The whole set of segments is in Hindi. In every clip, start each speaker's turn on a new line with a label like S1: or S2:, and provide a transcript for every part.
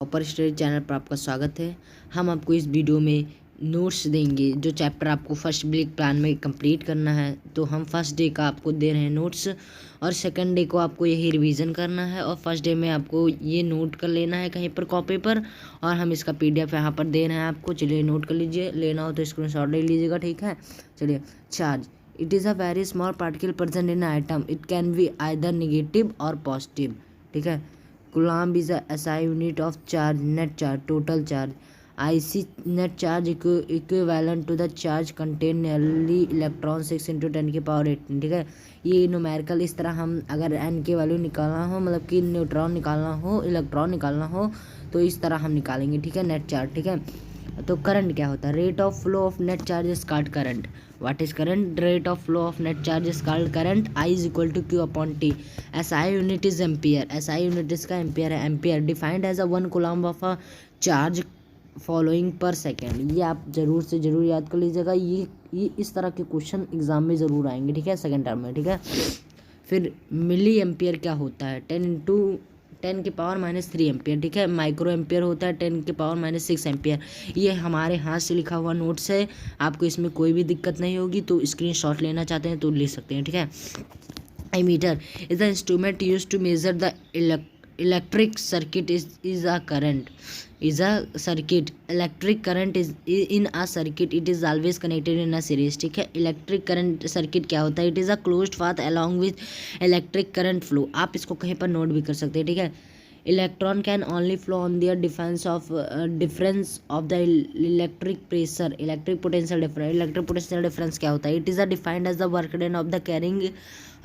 S1: टॉपर स्टडी चैनल पर आपका स्वागत है। हम आपको इस वीडियो में नोट्स देंगे जो चैप्टर आपको फर्स्ट वीक प्लान में कंप्लीट करना है। तो हम फर्स्ट डे का आपको दे रहे हैं नोट्स और सेकंड डे को आपको यही रिवीजन करना है और फर्स्ट डे में आपको ये नोट कर लेना है कहीं पर कॉपी पर और हम इसका PDF यहाँ पर दे रहे हैं आपको। चलिए नोट कर लीजिए, लेना हो तो स्क्रीनशॉट ले लीजिएगा, ठीक है। चलिए, charge it is a very small particle present in item, it can be either negative और पॉजिटिव, ठीक है। Coulomb is a SI unit of charge, net charge, total charge. IC net charge equivalent to the charge contain nearly electron 6 into 10 की पावर 18, ठीक है। ये न्यूमेरिकल इस तरह हम अगर n की वैल्यू निकालना हो, मतलब कि न्यूट्रॉन निकालना हो, इलेक्ट्रॉन निकालना हो, तो इस तरह हम निकालेंगे, ठीक है। नेट चार्ज, ठीक है। तो करंट क्या होता है? Rate of flow of net charge is called current. What is current? Rate of flow of net charge is called current. I is equal to Q upon T। SI unit is ampere. SI unit इसका एम्पियर है। Ampere defined as a 1 coulomb of a charge following per second. ये आप जरूर से जरूर याद कर लीजिएगा। ये इस तरह के क्वेश्चन एग्जाम में ज़रूर आएंगे, ठीक है, सेकेंड टर्म में, ठीक है। फिर मिली एम्पियर क्या होता है? 10 की पावर -3 एम्पियर, ठीक है। माइक्रो एम्पियर होता है 10 की पावर -6 एम्पियर। ये हमारे हाथ से लिखा हुआ नोट्स है, आपको इसमें कोई भी दिक्कत नहीं होगी। तो स्क्रीनशॉट लेना चाहते हैं तो ले सकते हैं, ठीक है। Ammeter is the instrument use to measure the electric circuit is a current is a circuit electric current is in a circuit, it is always connected in a series, ठीक है। इलेक्ट्रिक करंट सर्किट क्या होता है? It is a closed path along with electric current flow. आप इसको कहीं पर नोट भी कर सकते हैं, ठीक है। Electron can only flow on there difference of the electric pressure, electric potential difference. Electric potential difference क्या होता है? It is a defined as the work done of the carrying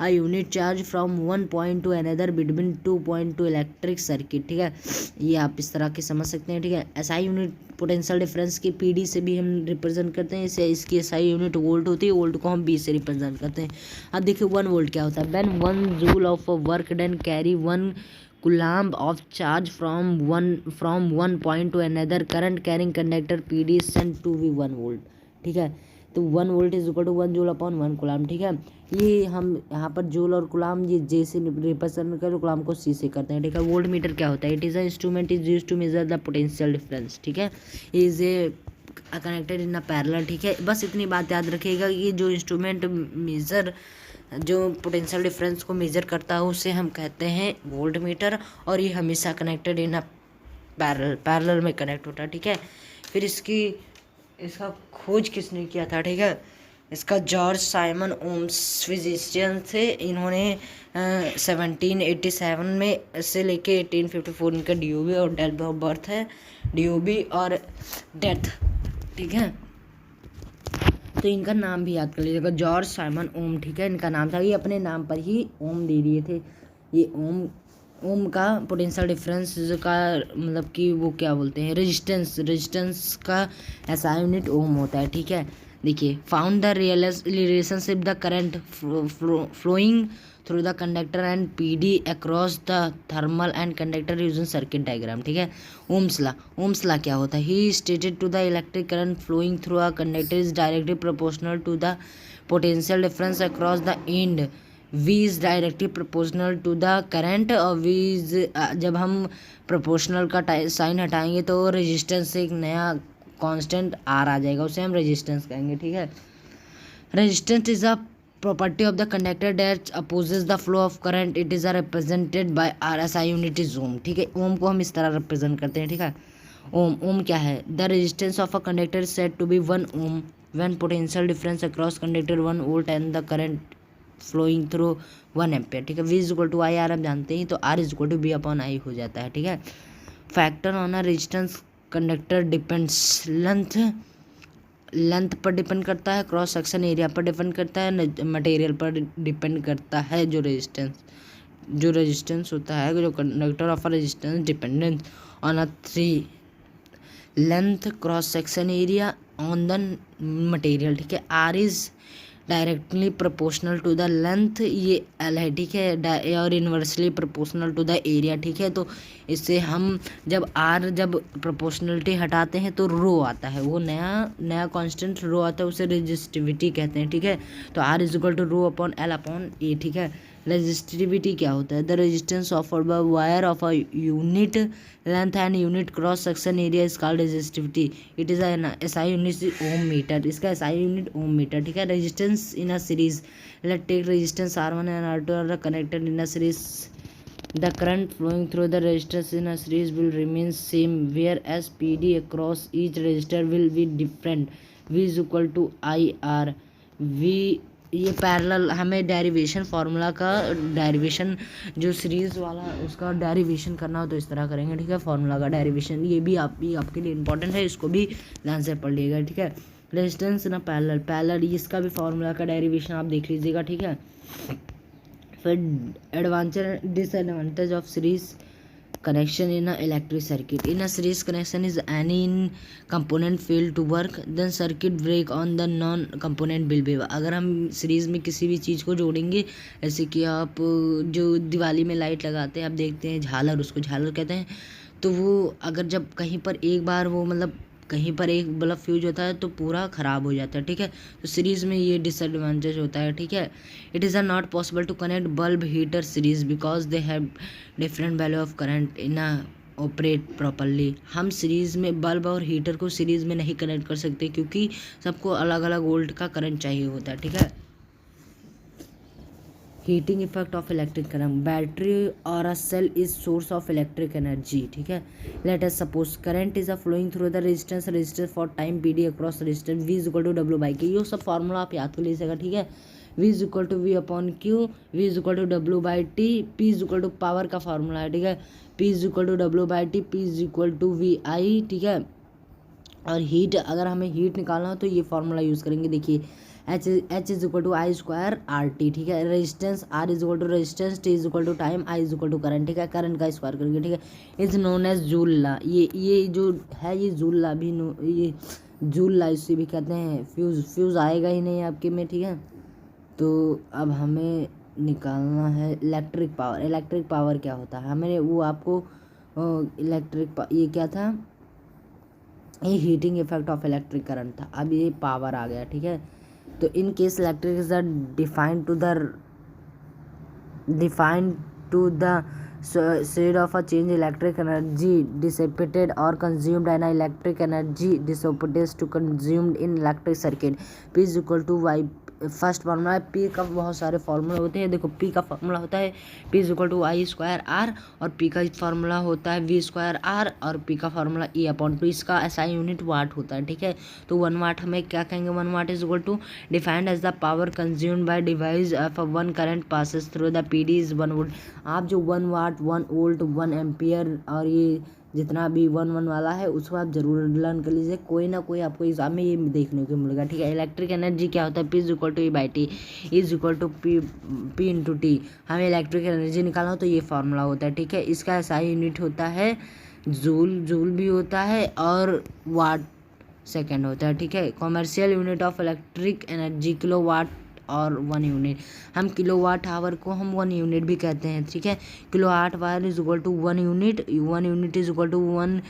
S1: a unit charge from one point to another between 2 point to electric circuit, ठीक है। ये आप इस तरह के समझ सकते हैं, ठीक है। SI यूनिट पोटेंशियल डिफरेंस की PD से भी हम रिप्रेजेंट करते हैं। इसे इसकी SI यूनिट वोल्ट होती है, वोल्ट को हम B से रिप्रेजेंट करते हैं। अब देखिए 1 वोल्ट क्या होता है? When 1 joule of work done carry 1 coulomb of charge from one point to another, current carrying conductor PD is sent to be 1 volt, ठीक है। तो 1 volt is equal to 1 joule upon 1 coulomb, ठीक है। ये हम यहाँ पर जूल और कूलम्ब ये जे से रिप्रेजेंट कर, कूलम्ब को C से करते हैं, ठीक है। वोल्ट मीटर क्या होता है? It is a instrument is use to measure the potential difference, ठीक है। Is a connected in a parallel, ठीक है। बस इतनी बात याद रखिएगा कि जो इंस्ट्रूमेंट मेजर जो पोटेंशियल डिफरेंस को मेजर करता है उसे हम कहते हैं वोल्ट मीटर, और ये हमेशा कनेक्टेड इन अ पैरेलल में कनेक्ट होता है, ठीक है। फिर इसका खोज किसने किया था? ठीक है, इसका जॉर्ज साइमन ओम्स फिजिशियन थे। इन्होंने 1787 में से लेके 1854 इनका DOB और डेट ऑफ बर्थ है, DOB और डेथ, ठीक है। तो इनका नाम भी याद कर लीजिएगा, जॉर्ज साइमन ओम, ठीक है। इनका नाम था, ये अपने नाम पर ही ओम दे दिए थे। ये ओम का पोटेंशियल डिफरेंस का मतलब कि वो क्या बोलते हैं, रेजिस्टेंस का SI यूनिट ओम होता है, ठीक है। देखिए, found the relationship the current flowing through the conductor and PD across the thermal end conductor using circuit diagram, ठीक है। ओम्स ला क्या होता है? He stated to the electric current flowing through a conductor is directly proportional to the potential difference across the end. V is directly proportional to the current, और V इज जब हम प्रोपोर्शनल का साइन हटाएंगे तो रेजिस्टेंस से एक नया कांस्टेंट R आ जाएगा, उसे हम रेजिस्टेंस कहेंगे, ठीक है। Resistance is a property of the conductor that opposes the flow of current, it is represented by RSI unit is ohm, ठीक है। ओम को हम इस तरह रिप्रेजेंट करते हैं, ठीक है। ओम क्या है? The resistance of a conductor is said to be 1 ohm when potential difference across conductor 1 volt and the current flowing through 1 ampere, ठीक है। V is equal to I R आप जानते हैं, तो R is equal to B upon I हो जाता है, ठीक है। Factor on a resistance conductor depends length पर डिपेंड करता है, क्रॉस सेक्शन एरिया पर डिपेंड करता है, मटेरियल पर डिपेंड करता है। जो रेजिस्टेंस होता है, जो conductor of resistance dependence on a 3 length, cross section area on the material, ठीक है। R is directly proportional to the length, ये L है, ठीक है, और inversely proportional to the area, ठीक है। तो इससे हम जब प्रोपोर्शनलिटी हटाते हैं तो रो आता है, वो नया कांस्टेंट रो आता है, उसे रेजिस्टिविटी कहते हैं, ठीक है। तो R is equal to rho upon L upon A, ठीक है। रेजिस्टिविटी क्या होता है? The resistance offered by wire of a unit length and unit cross section area is called resistivity. It is SI unit ohm metre. इसका एसआई यूनिट ओम मीटर, ठीक है। Resistance in a series, electric resistance R1 and R2 are connected in a series. The current flowing through the resistors in a series will remain same, whereas PD across each resistor will be different. V is equal to IR। V ये पैरेलल, हमें डेरिवेशन फार्मूला का डेरिवेशन जो सीरीज वाला उसका डेरिवेशन करना हो तो इस तरह करेंगे, ठीक है। फार्मूला का डेरिवेशन ये भी आपके लिए इंपॉर्टेंट है, इसको भी ध्यान से पढ़ लीजिएगा, ठीक है। रेजिस्टेंस ना पैरेलल इसका भी फार्मूला का डेरिवेशन आप देख लीजिएगा, ठीक है। फिर advantage disadvantage of series connection in a electric circuit. In a series connection is any component fail to work, then circuit break on the non component will be। अगर हम सीरीज में किसी भी चीज़ को जोड़ेंगे, जैसे कि आप जो दिवाली में लाइट लगाते हैं, आप देखते हैं झालर, उसको झालर कहते हैं, तो वो अगर जब कहीं पर एक बार वो मतलब कहीं पर एक बल्ब फ्यूज होता है तो पूरा ख़राब हो जाता है, ठीक है। तो सीरीज़ में ये डिसएडवांटेज होता है, ठीक है। It is not possible to connect bulb heater series because they have different value of current in a operate properly. हम सीरीज़ में बल्ब और हीटर को सीरीज़ में नहीं कनेक्ट कर सकते क्योंकि सबको अलग अलग वोल्ट का करंट चाहिए होता है, ठीक है। Heating effect of electric current, battery और a cell is source of electric energy, ठीक है। Let us suppose current is a flowing through the resistance for time PD across resistance V is equal to W by K. ये सब फार्मूला आप याद कर लीजिएगा, ठीक है। V is equal to V upon Q, V is equal to W by T, P is equal to power का फार्मूला है, ठीक है। P is equal to W by T, P is equal to VI, ठीक है। और हीट, अगर हमें हीट निकालना हो तो ये फार्मूला यूज़ करेंगे, देखिए H is equal to I square R T, ठीक है। Resistance R is equal to resistance, T is equal to time, I is equal to current, ठीक है। करंट का स्क्वायर करेंगे, ठीक है। Is known as Joule law. ये जो है ये जूल ला भी ये जूल ला इसे भी कहते हैं। फ्यूज़ आएगा ही नहीं आपके में, ठीक है। तो अब हमें निकालना है इलेक्ट्रिक पावर। इलेक्ट्रिक पावर क्या होता है हमें वो आपको ये क्या था, ये heating effect of electric current था। अब ये पावर आ गया, ठीक है। तो in case electric is defined to the shade of a change electric energy dissipated or consumed and electric energy dissipated to consumed in electric circuit। P is equal to Y। First formula है, P का बहुत सारे फार्मूला होते हैं। देखो P का फार्मूला होता है P is equal to I square R, और P का फार्मूला होता है V स्क्वायर आर, और P का फार्मूला E अपॉन टू। इसका SI यूनिट वाट होता है, ठीक है। तो 1 वाट हमें क्या कहेंगे, 1 watt is equal to defined as the power consumed by device of 1 current passes through the PD is 1 volt. आप जो 1 वाट 1 वोल्ट 1 एम्पियर और ये जितना भी 1 वाला है उसको आप जरूर लर्न कर लीजिए, कोई ना कोई आपको एग्जाम में ये देखने को मिलेगा, ठीक है। इलेक्ट्रिक एनर्जी क्या होता है, P is equal to E by T, is equal to P into T. हमें इलेक्ट्रिक एनर्जी निकालना हो तो ये फार्मूला होता है, ठीक है। इसका SI यूनिट होता है जूल भी होता है और वाट सेकेंड होता है, ठीक है। Commercial unit of electric energy kilowatt और 1 यूनिट। हम किलो वाट आवर को हम 1 यूनिट भी कहते हैं, ठीक है। Kilowatt hour is equal to 1 unit, 1 unit is equal to 1।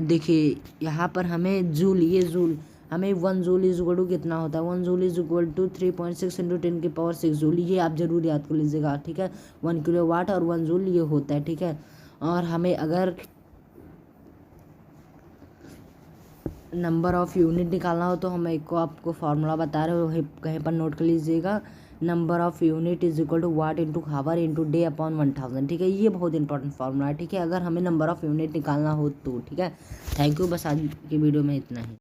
S1: देखिए यहाँ पर हमें जूल, ये जूल हमें 1 जूल इज इक्वल टू कितना होता है, 1 joule is equal to 3.6 into 10 की पावर 6 जूल। ये आप जरूर याद कर लीजिएगा, ठीक है। 1 किलो वाट और 1 जूल ये होता है, ठीक है। और हमें अगर नंबर ऑफ़ यूनिट निकालना हो तो हम एक को आपको फार्मूला बता रहे हो, कहीं पर नोट कर लीजिएगा। Number of unit is equal to watt into hour into day upon 1000, ठीक है। ये बहुत इंपॉर्टेंट फार्मूला है, ठीक है, अगर हमें नंबर ऑफ़ यूनिट निकालना हो तो, ठीक है। थैंक यू, बस आज की वीडियो में इतना ही।